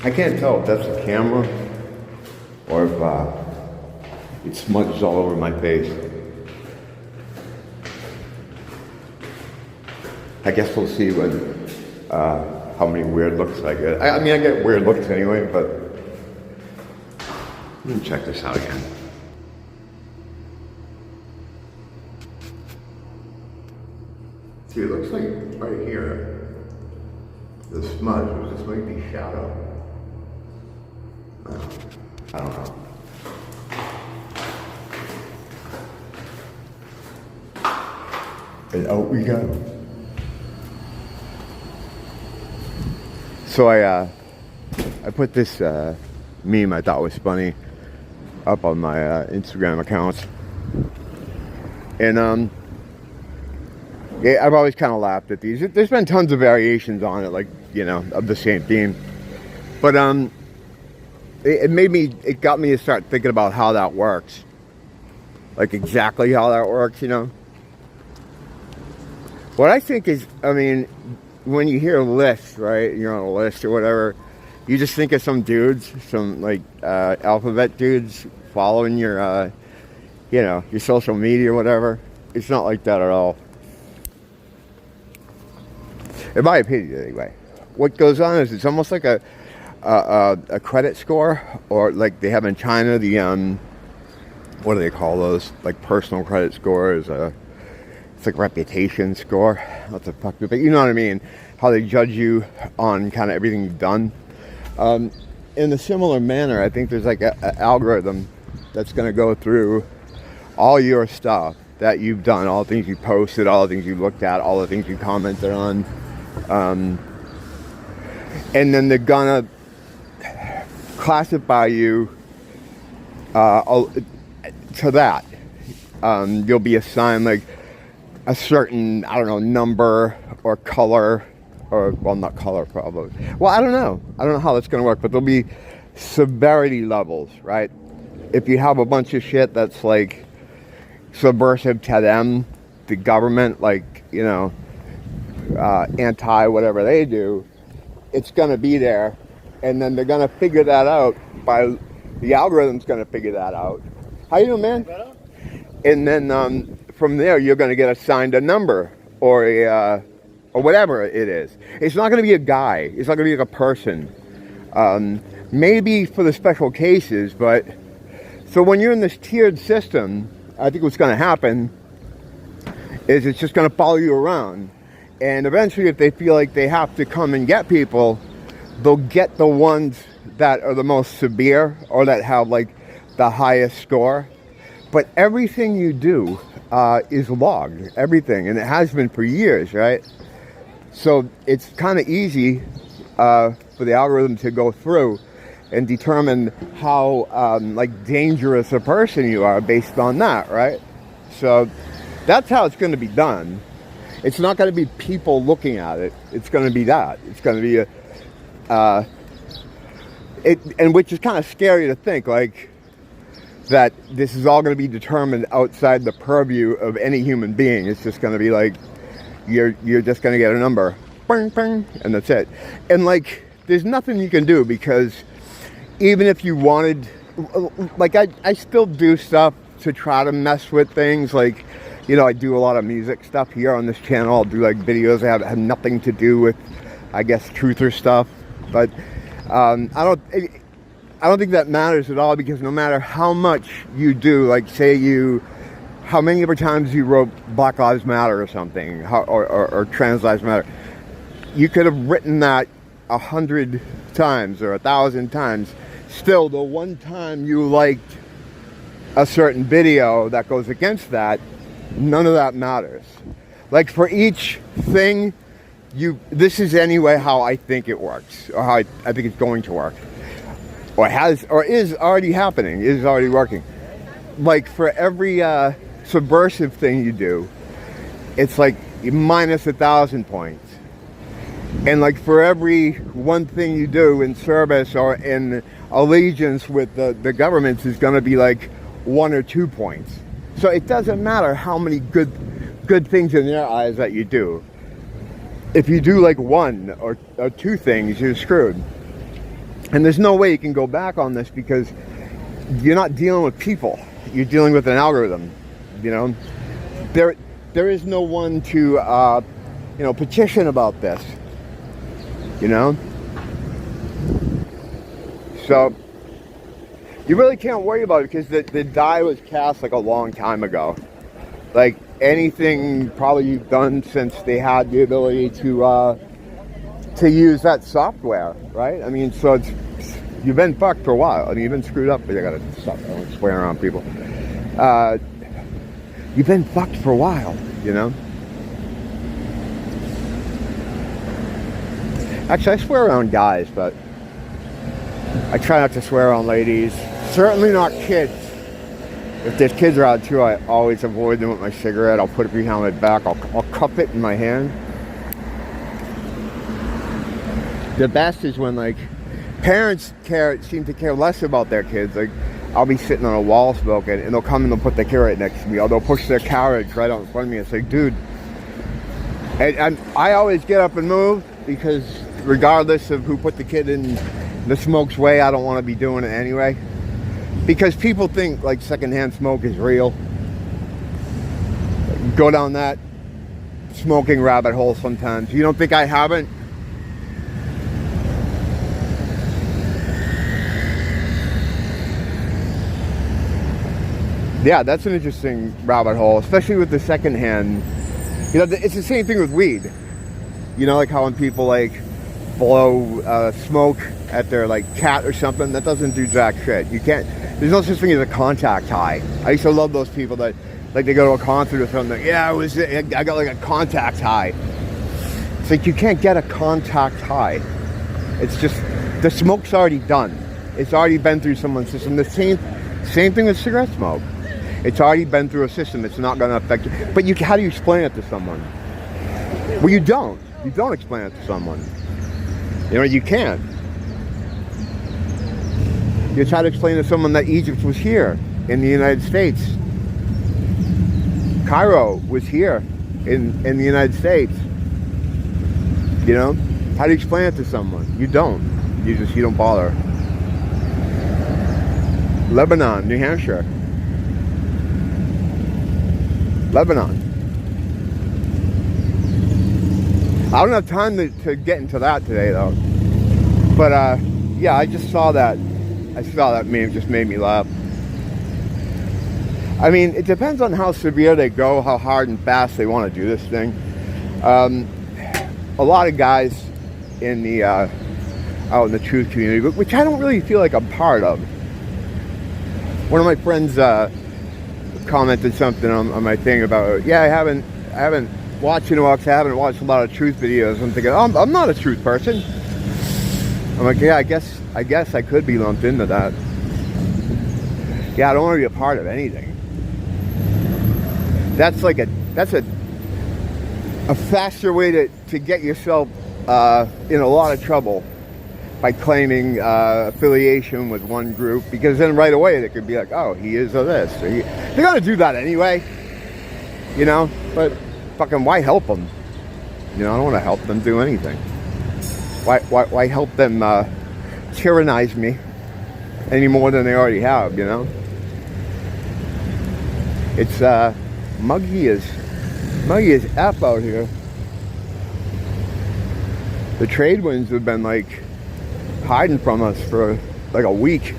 I can't tell if that's the camera or if it smudges all over my face. I guess we'll see when how many weird looks I get. I mean, I get weird looks anyway, but let me check this out again. See, it looks like right here, the smudge, which this might be shadow. I don't know. And out we go. So I put this meme I thought was funny up on my Instagram account, and yeah, I've always kind of laughed at these. There's been tons of variations on it, like, you know, of the same theme, but it got me to start thinking about how that works, like exactly how that works, you know. What I think is, I mean, when you hear a list, right, you're on a list or whatever, you just think of some dudes, some like alphabet dudes following your, you know, your social media or whatever. It's not like that at all. In my opinion, anyway. What goes on is it's almost like a credit score, or like they have in China, the, what do they call those? Like personal credit scores, it's like reputation score. What the fuck? But you know what I mean? How they judge you on kind of everything you've done. In a similar manner, I think there's like an algorithm that's going to go through all your stuff that you've done, all the things you posted, all the things you looked at, all the things you commented on. And then they're gonna classify you to that. You'll be assigned like a certain, I don't know, number or color, or, well, not color probably. Well, I don't know how that's going to work, but there'll be severity levels, right? If you have a bunch of shit that's like subversive to them, the government, like, you know, anti whatever they do, it's going to be there, and then they're going to figure that out by, the algorithm's going to figure that out. How you doing, man? And then from there, you're going to get assigned a number or a or whatever it is. It's not going to be a guy. It's not going to be like a person. Maybe for the special cases, but so when you're in this tiered system, I think what's going to happen is it's just going to follow you around. And eventually, if they feel like they have to come and get people, they'll get the ones that are the most severe or that have like the highest score. But everything you do is logged, everything, and it has been for years, right? So it's kind of easy for the algorithm to go through and determine how like dangerous a person you are based on that, right? So that's how it's going to be done. It's not going to be people looking at it. It's going to be that. It's going to be and which is kind of scary to think, like, that this is all going to be determined outside the purview of any human being. It's just going to be like, you're just going to get a number, bang, bang, and that's it. And like, there's nothing you can do, because even if you wanted, like, I still do stuff to try to mess with things. Like, you know, I do a lot of music stuff here on this channel. I'll do like videos that have nothing to do with, I guess, truth or stuff. But I don't think that matters at all, because no matter how much you do, like, say how many other times you wrote Black Lives Matter or something, or Trans Lives Matter, you could have written that 100 times or 1,000 times. Still, the one time you liked a certain video that goes against that, none of that matters. Like, for each thing, this is anyway how I think it works, or how I think it's going to work, or is already happening, is already working. Like, for every subversive thing you do, it's like minus 1,000 points. And like, for every one thing you do in service or in allegiance with the governments, is going to be like 1 or 2 points. So it doesn't matter how many good things in their eyes that you do. If you do like 1 or 2 things, you're screwed. And there's no way you can go back on this because you're not dealing with people. You're dealing with an algorithm. You know, there is no one to petition about this. You know, so you really can't worry about it because the die was cast like a long time ago. Like anything probably you've done since they had the ability to use that software, right? I mean, so you've been fucked for a while. I mean, you've been screwed up, but I gotta stop. I don't swear around people. You've been fucked for a while, you know? Actually, I swear around guys, but I try not to swear around ladies. Certainly not kids. If there's kids around too, I always avoid them with my cigarette. I'll put it behind my back. I'll cup it in my hand. The best is when, like, parents seem to care less about their kids. Like, I'll be sitting on a wall smoking, and they'll come and they'll put their kid right next to me, or they'll push their carriage right out in front of me. It's like, dude. And I always get up and move because regardless of who put the kid in the smoke's way, I don't want to be doing it anyway. Because people think, like, secondhand smoke is real. Go down that smoking rabbit hole sometimes. You don't think I haven't? Yeah, that's an interesting rabbit hole, especially with the secondhand. You know, it's the same thing with weed. You know, like how when people, like, blow smoke at their, like, cat or something, that doesn't do jack shit. You can't, there's no such thing as a contact high. I used to love those people that, like, they go to a concert or something. Yeah, I got like a contact high. It's like, you can't get a contact high. It's just, the smoke's already done. It's already been through someone's system. The same thing with cigarette smoke. It's already been through a system. It's not going to affect you. But how do you explain it to someone? Well, you don't. You don't explain it to someone. You know, you can't. You try to explain to someone that Egypt was here in the United States. Cairo was here in the United States. You know? How do you explain it to someone? You don't. You don't bother. Lebanon, New Hampshire. Lebanon. I don't have time to get into that today, though. But, yeah, I just saw that. I saw that meme. It just made me laugh. I mean, it depends on how severe they go, how hard and fast they want to do this thing. A lot of guys in the out in the truth community, which I don't really feel like I'm part of. One of my friends commented something on my thing about, yeah, I haven't watched in a while because I haven't watched a lot of truth videos. I'm thinking, oh, I'm not a truth person. I'm like, yeah, I guess I could be lumped into that. Yeah, I don't want to be a part of anything. That's a faster way to get yourself in a lot of trouble by claiming affiliation with one group, because then right away they could be like, oh, he is of this. Or they're gonna do that anyway, you know. But fucking, why help them? You know, I don't want to help them do anything. Why help them tyrannize me any more than they already have? You know, it's muggy as F out here. The trade winds have been like hiding from us for like a week.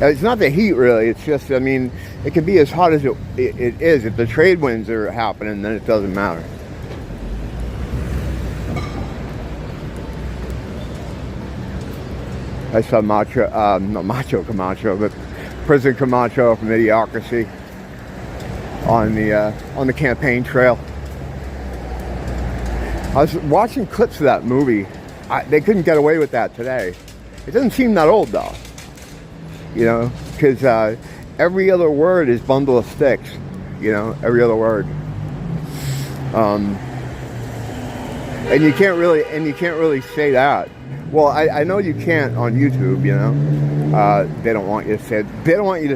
It's not the heat really, it's just, I mean, it can be as hot as it is. If the trade winds are happening, then it doesn't matter. I saw not Macho Camacho, but Prison Camacho from Idiocracy on the campaign trail. I was watching clips of that movie. They couldn't get away with that today. It doesn't seem that old though, you know, because every other word is bundle of sticks, you know, every other word. And you can't really say that. Well, I know you can't on YouTube, you know. They don't want you to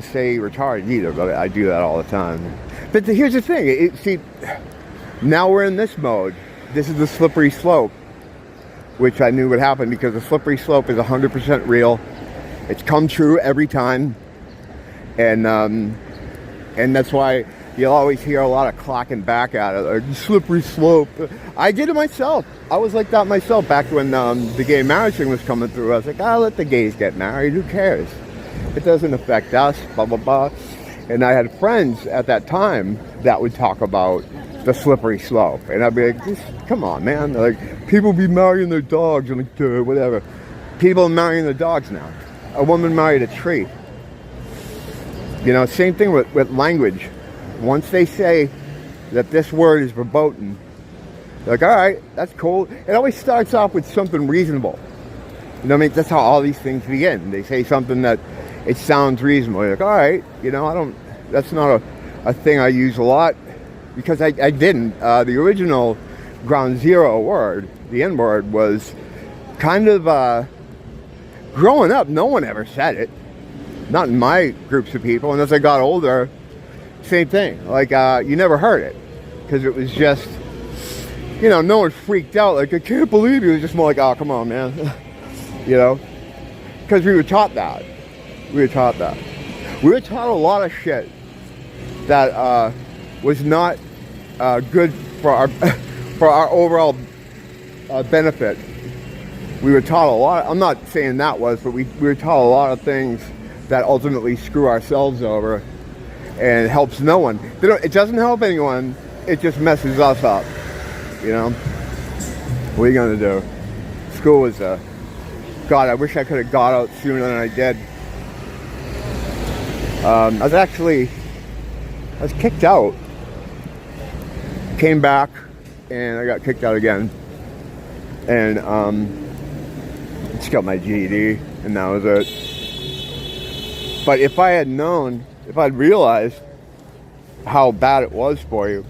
say retarded either, but I do that all the time. But here's the thing. See, now we're in this mode. This is the slippery slope. which I knew would happen because the slippery slope is 100% real. It's come true every time, and that's why you'll always hear a lot of clocking back at it, like slippery slope. I did it myself. I was like that myself back when the gay marriage thing was coming through. I was like, let the gays get married. Who cares? It doesn't affect us. Blah blah blah. And I had friends at that time that would talk about the slippery slope, and I'd be like, just, come on, man. Like, people be marrying their dogs and like, whatever. People are marrying their dogs now. A woman married a tree. You know, same thing with language. Once they say that this word is verboten, they're like, all right, that's cool. It always starts off with something reasonable. You know what I mean? That's how all these things begin. They say something that it sounds reasonable. You're like, all right, you know, that's not a thing I use a lot, because I didn't. The original ground zero word, the N word, was kind of, growing up, no one ever said it. Not in my groups of people. And as I got older, same thing. Like, you never heard it, because it was just, you know, no one freaked out. Like, I can't believe you. It was just more like, oh, come on, man. You know? Because we were taught that. We were taught a lot of shit that was not good for our overall benefit. We were taught a lot. I'm not saying that was, but we were taught a lot of things that ultimately screw ourselves over and helps no one. It doesn't help anyone. It just messes us up. You know? What are you gonna do? School was God, I wish I could have got out sooner than I did. I was kicked out. Came back, and I got kicked out again. And just got my GED, and that was it. But if I had known, if I'd realized how bad it was for you,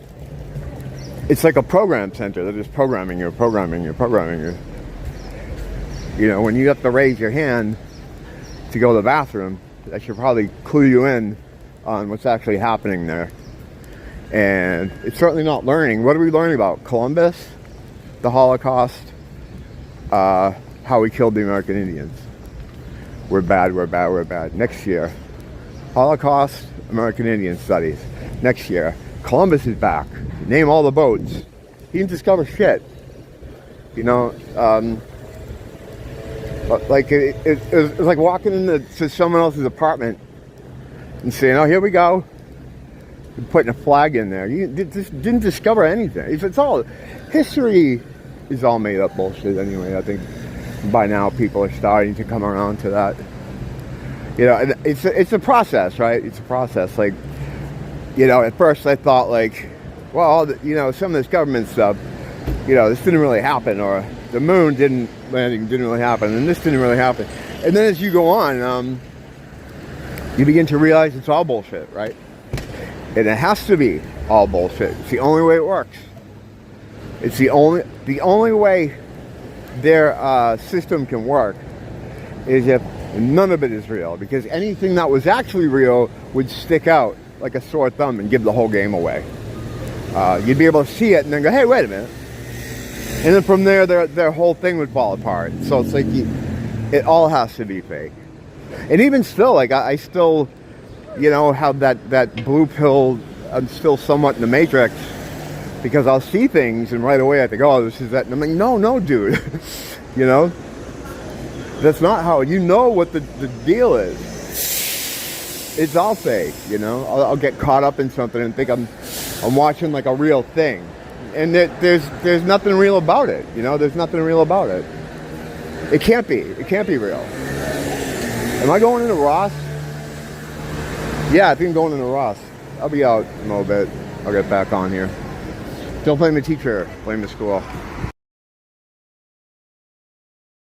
it's like a program center. They're just programming you. You know, when you have to raise your hand to go to the bathroom, that should probably clue you in on what's actually happening there. And it's certainly not learning. What are we learning about? Columbus, the Holocaust, how we killed the American Indians. We're bad. Next year, Holocaust, American Indian Studies. Next year, Columbus is back. Name all the boats. He didn't discover shit. You know, like it was like walking into someone else's apartment and saying, "Oh, here we go," and putting a flag in there. You didn't discover anything. It's all history is all made up bullshit anyway. I think by now people are starting to come around to that. You know, and it's a process, right? It's a process. Like, you know, at first I thought like, well, you know, some of this government stuff, you know, this didn't really happen, or the moon landing didn't really happen, and this didn't really happen. And then as you go on, you begin to realize it's all bullshit, right? And it has to be all bullshit. It's the only way it works. It's the only way their system can work is if none of it is real, because anything that was actually real would stick out like a sore thumb and give the whole game away. You'd be able to see it and then go, hey, wait a minute. And then from there, their whole thing would fall apart. So it's like, it all has to be fake. And even still, like, I still, you know, have that blue pill. I'm still somewhat in the matrix, because I'll see things and right away I think, oh, this is that. And I'm like, no, dude. You know? That's not how, you know what the deal is. It's all fake, you know? I'll get caught up in something and think I'm watching like a real thing. And there's nothing real about it, you know? There's nothing real about it. It can't be real. Am I going into Ross? Yeah, I think I'm going into Ross. I'll be out in a little bit. I'll get back on here. Don't blame the teacher, blame the school.